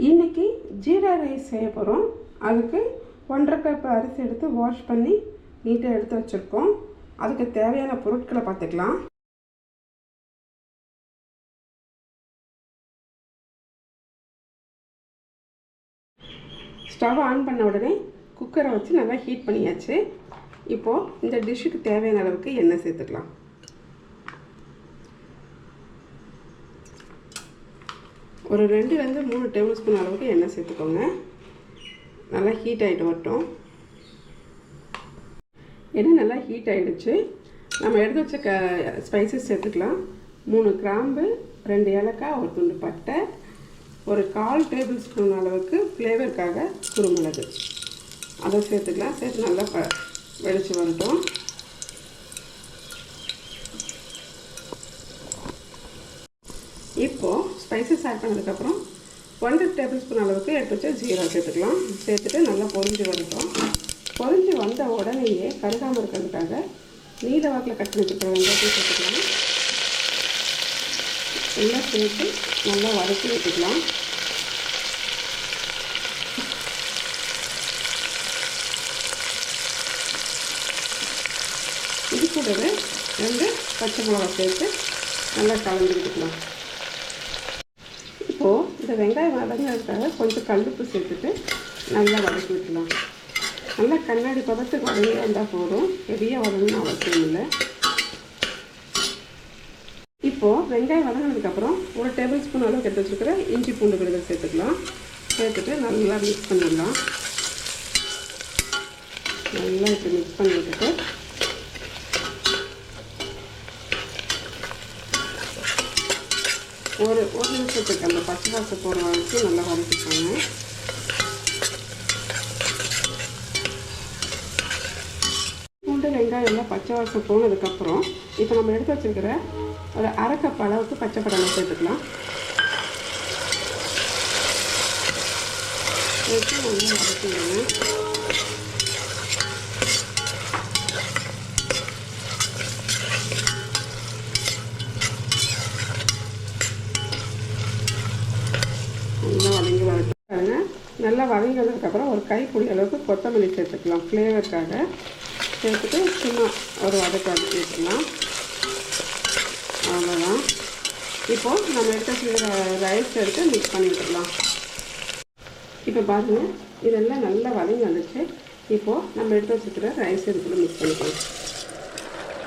இன்றைக்கி ஜீரா ரைஸ் செய்ய போகிறோம். அதுக்கு 1.5 கப் அரிசி எடுத்து வாஷ் பண்ணி நீட்டாக எடுத்து வச்சுருக்கோம். அதுக்கு தேவையான பொருட்களை பார்த்துக்கலாம். ஸ்டவ் ஆன் பண்ண உடனே குக்கரை வச்சு நல்லா ஹீட் பண்ணியாச்சு. இப்போது இந்த டிஷ்ஷுக்கு தேவையான அளவுக்கு எண்ணெய் சேர்த்துக்கலாம். ஒரு 2லேருந்து 3 டேபிள் ஸ்பூன் அளவுக்கு எண்ணெய் சேர்த்துக்கோங்க. நல்லா ஹீட் ஆகிட்டு வரட்டும். எண்ணெய் நல்லா ஹீட் ஆகிடுச்சு. நம்ம எடுத்து வச்ச ஸ்பைசஸ் சேர்த்துக்கலாம். 3 கிராம்பு, 2 ஏலக்காய், ஒரு துண்டு பட்டை, ஒரு 1/4 டேபிள் ஸ்பூன் அளவுக்கு ஃப்ளேவருக்காக குருமிளகு அதை சேர்த்துக்கலாம். சேர்த்து நல்லா வெடிச்சு வரட்டும். இப்போது ஸ்பைசஸ் ஆட் பண்ணதுக்கப்புறம் 1 டேபிள் ஸ்பூன் அளவுக்கு எடுத்து வச்சு ஜீரா சேர்த்துக்கலாம். சேர்த்துட்டு நல்லா பொரிஞ்சு வரட்டும். பொரிஞ்சு வந்த உடனேயே கருகாமல் இருக்கிறதுக்காக நீல வாக்கில் கட் பண்ணி வெங்காயத்தையும் சேர்த்துக்கலாம். எல்லாம் சேர்த்து நல்லா வதக்கி விட்டுக்கலாம். இது கூடவே 2 பச்சை மிளகா சேர்த்து நல்லா கலந்து விட்டுக்கலாம். இப்போது இந்த வெங்காயம் வதங்கிறதுக்காக கொஞ்சம் கல்லுப்பு சேர்த்துட்டு நல்லா வதக்கி விட்டுலாம். நல்லா கண்ணாடி பதத்துக்கு வதங்கி வந்தால் போதும், பெரிய வதங்கணும்னு அவசியம் இல்லை. இப்போது வெங்காயம் வதங்கினதுக்கப்புறம் 1 டேபிள் ஸ்பூன் அளவுக்கு எடுத்து வச்சுருக்கிற இஞ்சி பூண்டு விழுதை சேர்த்துக்கலாம். சேர்த்துட்டு நல்லா மிக்ஸ் பண்ணிடலாம். நல்லா இப்போ மிக்ஸ் பண்ணி விட்டுட்டு ஒரு நிமிஷத்துக்கு அந்த பச்சை வாசம் போகிற வரைக்கும் நல்லா வதக்கிக்கோங்க. பூண்டு வெங்காயம் எல்லாம் பச்சை வாசம் போனதுக்கப்புறம் இப்போ நம்ம எடுத்து வச்சுருக்கிற ஒரு 1/2 கப் அளவுக்கு பச்சை பட்டாணி சேர்த்துக்கலாம். சேர்த்து நல்லா வதக்கிடுங்க. நல்லா வதங்கி வரட்டும். பாருங்க, நல்லா வதங்கி வந்ததுக்கப்புறம் ஒரு கைப்பிடி அளவுக்கு கொத்தமல்லி சேர்த்துக்கலாம் ஃப்ளேவருக்காக. சேர்த்துட்டு சும்மா ஒரு வதக்கி சேர்த்துக்கலாம். அவ்வளோதான். இப்போது நம்ம எடுத்து ரைஸ் எடுத்து மிக்ஸ் பண்ணி விட்டுக்கலாம். இப்போ பாருங்கள், இதெல்லாம் நல்லா வதங்கி வந்துச்சு. இப்போது நம்ம எடுத்து வச்சுருக்கிற ரைஸ் எடுத்து மிக்ஸ் பண்ணிக்கலாம்.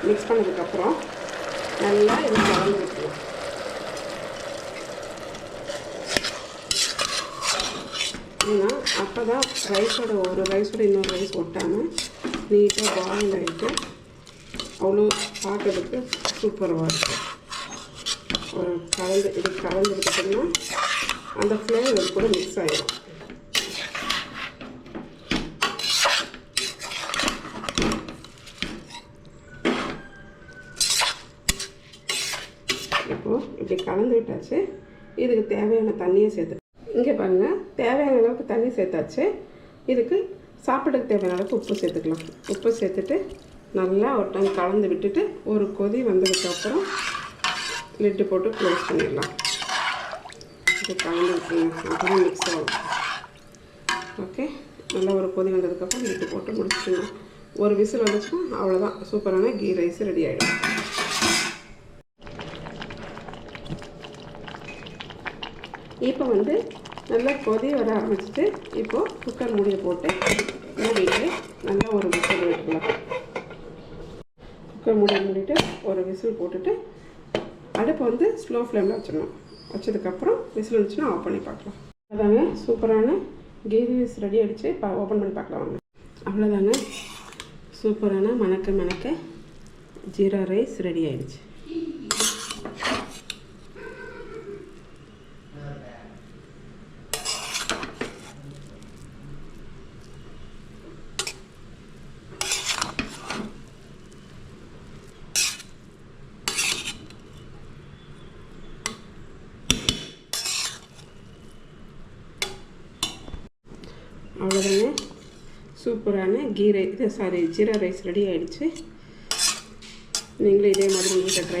மிக்ஸ் பண்ணதுக்கப்புறம் நல்லா இதை கலந்து விட்டுக்கலாம். ஏன்னா அப்போ தான் ஒரு ரைஸோட இன்னொரு ரைஸ் ஒட்டாமல் நீட்டாக பாயில் ஆகிட்டு அவ்வளோ பார்க்கறதுக்கு சூப்பராக இருக்கும். ஒரு கலந்துக்கிட்டோம்னா அந்த ஃப்ளேவர் கூட மிக்ஸ் ஆகிடும். இப்போது இப்படி கலந்து விட்டாச்சு. இதுக்கு தேவையான தண்ணியை சேர்த்து இங்கே பாருங்கள், தேவையான அளவுக்கு தண்ணி சேர்த்தாச்சு. இதுக்கு சாப்பிட்றதுக்கு தேவையான அளவுக்கு உப்பு சேர்த்துக்கலாம். உப்பு சேர்த்துட்டு நல்லா ஒரு டைம் கலந்து விட்டுட்டு ஒரு கொதி வந்ததுக்கப்புறம் லிட்டு போட்டு க்ளோஸ் பண்ணிடலாம். இது கலந்து விட்டுருங்க, அப்புறம் மிக்ஸ் ஆகும். ஓகே, நல்லா ஒரு கொதி வந்ததுக்கப்புறம் லிட்டு போட்டு முடிச்சுடுங்க. ஒரு விசில் வந்துச்சுன்னா அவ்வளோதான், சூப்பரான கீ ரைஸ் ரெடி ஆகிடும். இப்போ நல்லா கொதி வர ஆரம்பிச்சிட்டு இப்போது குக்கர் மூடியை போட்டு மூடிட்டு நல்லா ஒரு விசில் விட்டுக்கலாம். குக்கர் மூடிட்டு ஒரு விசில் போட்டுட்டு அடுப்பை ஸ்லோ ஃப்ளேமில் வச்சிடணும். வச்சதுக்கப்புறம் விசில் வந்துச்சுன்னா ஆஃப் பண்ணி பார்க்கலாம். அதாங்க, சூப்பரான கீ ரைஸ் ரெடி ஆகிடுச்சு. இப்போ ஓப்பன் பண்ணி பார்க்கலாம் வாங்க. அவ்வளோதாங்க, சூப்பரான மணக்க ஜீரா ரைஸ் ரெடி ஆகிடுச்சு. அவ்வளோதாங்க, சூப்பரான ஜீரா ரைஸ் ரெடி ஆகிடுச்சு. நீங்களும் இதே மாதிரி உங்கள் வீட்டில் ட்ரை